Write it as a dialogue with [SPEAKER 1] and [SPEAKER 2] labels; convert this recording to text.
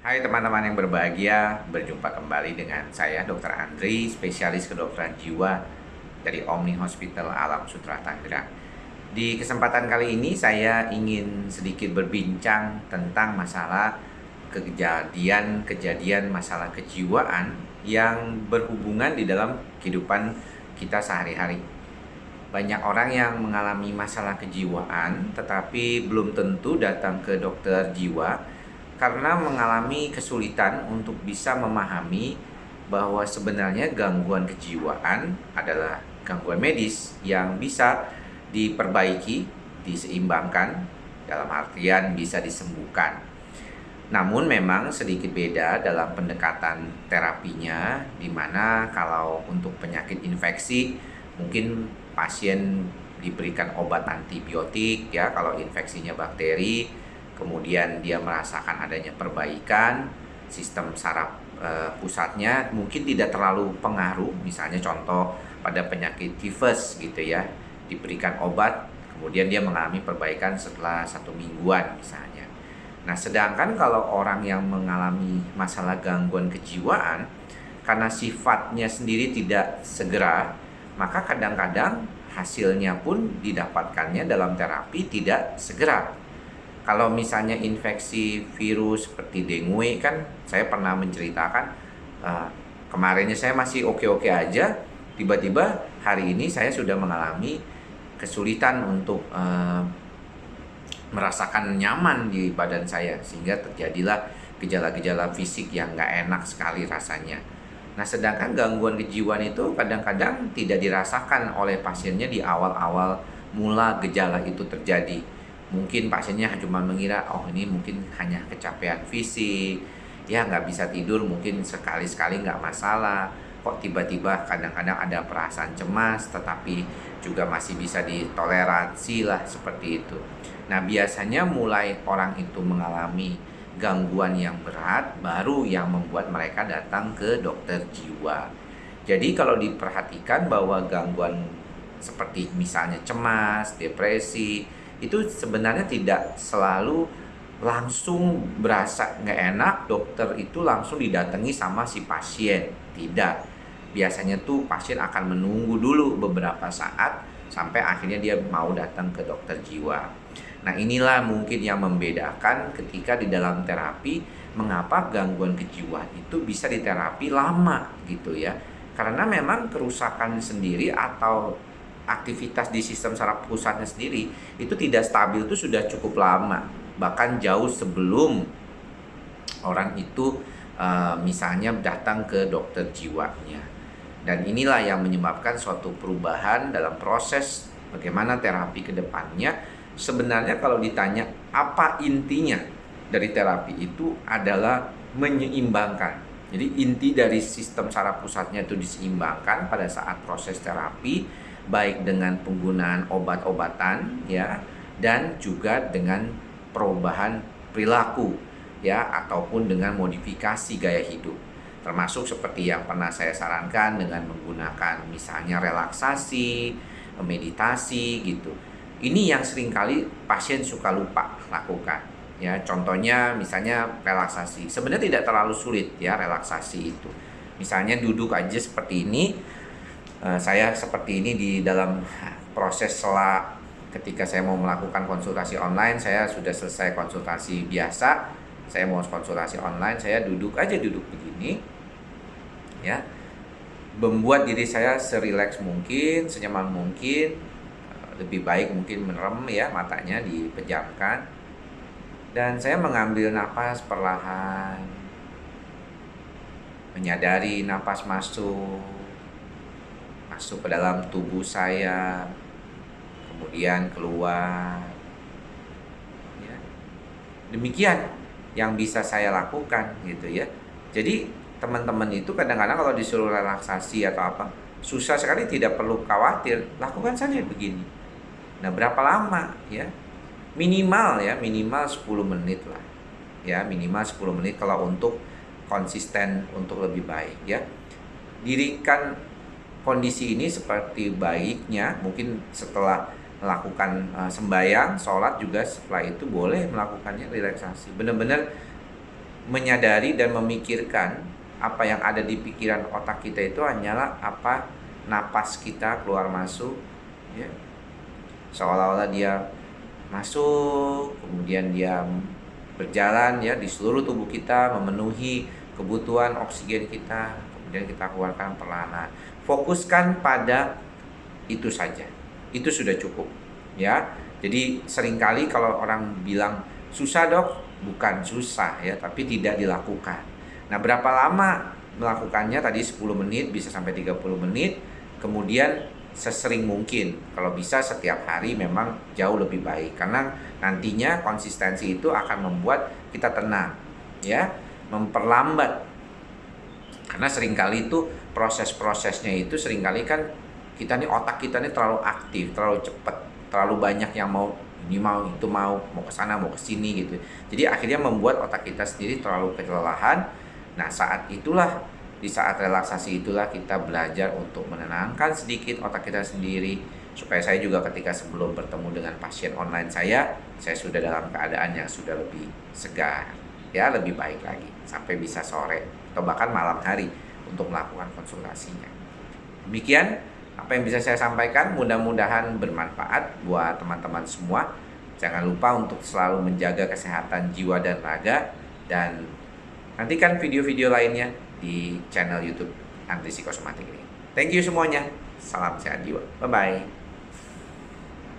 [SPEAKER 1] Hai teman-teman yang berbahagia, berjumpa kembali dengan saya Dr. Andri, spesialis kedokteran jiwa dari Omni Hospital Alam Sutera Tangerang. Di kesempatan kali ini saya ingin sedikit berbincang tentang masalah kejadian masalah kejiwaan yang berhubungan di dalam kehidupan kita sehari-hari. Banyak orang yang mengalami masalah kejiwaan tetapi belum tentu datang ke dokter jiwa karena mengalami kesulitan untuk bisa memahami bahwa sebenarnya gangguan kejiwaan adalah gangguan medis yang bisa diperbaiki, diseimbangkan, dalam artian bisa disembuhkan. Namun memang sedikit beda dalam pendekatan terapinya, di mana kalau untuk penyakit infeksi mungkin pasien diberikan obat antibiotik ya kalau infeksinya bakteri, kemudian dia merasakan adanya perbaikan sistem saraf pusatnya, mungkin tidak terlalu pengaruh. Misalnya contoh pada penyakit tifus gitu ya, diberikan obat kemudian dia mengalami perbaikan setelah 1 mingguan misalnya. Nah, sedangkan kalau orang yang mengalami masalah gangguan kejiwaan karena sifatnya sendiri tidak segera, maka kadang-kadang hasilnya pun didapatkannya dalam terapi tidak segera. Kalau misalnya infeksi virus seperti dengue kan, saya pernah menceritakan kemarinnya saya masih oke-oke aja, tiba-tiba hari ini saya sudah mengalami kesulitan untuk merasakan nyaman di badan saya, sehingga terjadilah gejala-gejala fisik yang nggak enak sekali rasanya. Nah, sedangkan gangguan kejiwaan itu kadang-kadang tidak dirasakan oleh pasiennya di awal-awal mula gejala itu terjadi. Mungkin pasiennya cuma mengira, oh ini mungkin hanya kecapean fisik, ya nggak bisa tidur mungkin sekali-sekali nggak masalah. Kok tiba-tiba kadang-kadang ada perasaan cemas, tetapi juga masih bisa ditoleransi lah seperti itu. Nah, biasanya mulai orang itu mengalami gangguan yang berat, baru yang membuat mereka datang ke dokter jiwa. Jadi kalau diperhatikan bahwa gangguan seperti misalnya cemas, depresi, itu sebenarnya tidak selalu langsung berasa nggak enak, dokter itu langsung didatangi sama si pasien. Tidak. Biasanya tuh pasien akan menunggu dulu beberapa saat sampai akhirnya dia mau datang ke dokter jiwa. Nah, inilah mungkin yang membedakan ketika di dalam terapi mengapa gangguan kejiwaan itu bisa diterapi lama gitu ya. Karena memang kerusakan sendiri atau aktivitas di sistem saraf pusatnya sendiri itu tidak stabil, itu sudah cukup lama, bahkan jauh sebelum orang itu misalnya datang ke dokter jiwanya. Dan inilah yang menyebabkan suatu perubahan dalam proses bagaimana terapi ke depannya. Sebenarnya kalau ditanya apa intinya dari terapi itu adalah menyeimbangkan. Jadi inti dari sistem saraf pusatnya itu diseimbangkan pada saat proses terapi, baik dengan penggunaan obat-obatan ya, dan juga dengan perubahan perilaku ya, ataupun dengan modifikasi gaya hidup. Termasuk seperti yang pernah saya sarankan dengan menggunakan misalnya relaksasi, meditasi gitu. Ini yang seringkali pasien suka lupa lakukan. Ya, contohnya misalnya relaksasi. Sebenarnya tidak terlalu sulit ya relaksasi itu. Misalnya duduk aja seperti ini. Saya seperti ini di dalam proses setelah ketika saya mau melakukan konsultasi online, saya sudah selesai konsultasi biasa, saya mau konsultasi online, saya duduk begini ya. Membuat diri saya serileks mungkin, senyaman mungkin. Lebih baik mungkin merem ya, matanya dipejamkan, dan saya mengambil napas perlahan, menyadari napas masuk ke dalam tubuh saya, kemudian keluar ya. Demikian yang bisa saya lakukan gitu ya. Jadi teman-teman itu kadang-kadang kalau disuruh relaksasi atau apa, susah sekali, tidak perlu khawatir, lakukan saja begini. Nah, berapa lama ya? Minimal 10 menit lah. Ya, minimal 10 menit kalau untuk konsisten untuk lebih baik ya. Dirikan kondisi ini seperti baiknya mungkin setelah melakukan sembahyang, sholat juga setelah itu boleh melakukannya relaksasi. Benar-benar menyadari dan memikirkan apa yang ada di pikiran otak kita itu hanyalah apa napas kita keluar masuk, ya. Seolah-olah dia masuk, kemudian dia berjalan ya di seluruh tubuh kita, memenuhi kebutuhan oksigen kita, kemudian kita keluarkan perlahan. Fokuskan pada itu saja, itu sudah cukup, ya. Jadi seringkali kalau orang bilang susah dok, bukan susah ya, tapi tidak dilakukan. Nah, berapa lama melakukannya? Tadi 10 menit, bisa sampai 30 menit. Kemudian sesering mungkin, kalau bisa setiap hari memang jauh lebih baik, karena nantinya konsistensi itu akan membuat kita tenang, ya, memperlambat. Karena seringkali itu proses-prosesnya itu seringkali kan kita nih, otak kita nih terlalu aktif, terlalu cepat, terlalu banyak yang mau, ini mau, itu mau ke sana, mau ke sini gitu. Jadi akhirnya membuat otak kita sendiri terlalu kelelahan. Nah, saat itulah, di saat relaksasi itulah kita belajar untuk menenangkan sedikit otak kita sendiri, supaya saya juga ketika sebelum bertemu dengan pasien online saya sudah dalam keadaan yang sudah lebih segar, ya, lebih baik lagi, sampai bisa sore atau bahkan malam hari untuk melakukan konsultasinya. Demikian apa yang bisa saya sampaikan, mudah-mudahan bermanfaat buat teman-teman semua. Jangan lupa untuk selalu menjaga kesehatan jiwa dan raga, dan nantikan video-video lainnya di channel YouTube Andri Psikosomatik ini. Thank you semuanya. Salam sehat jiwa. Bye-bye.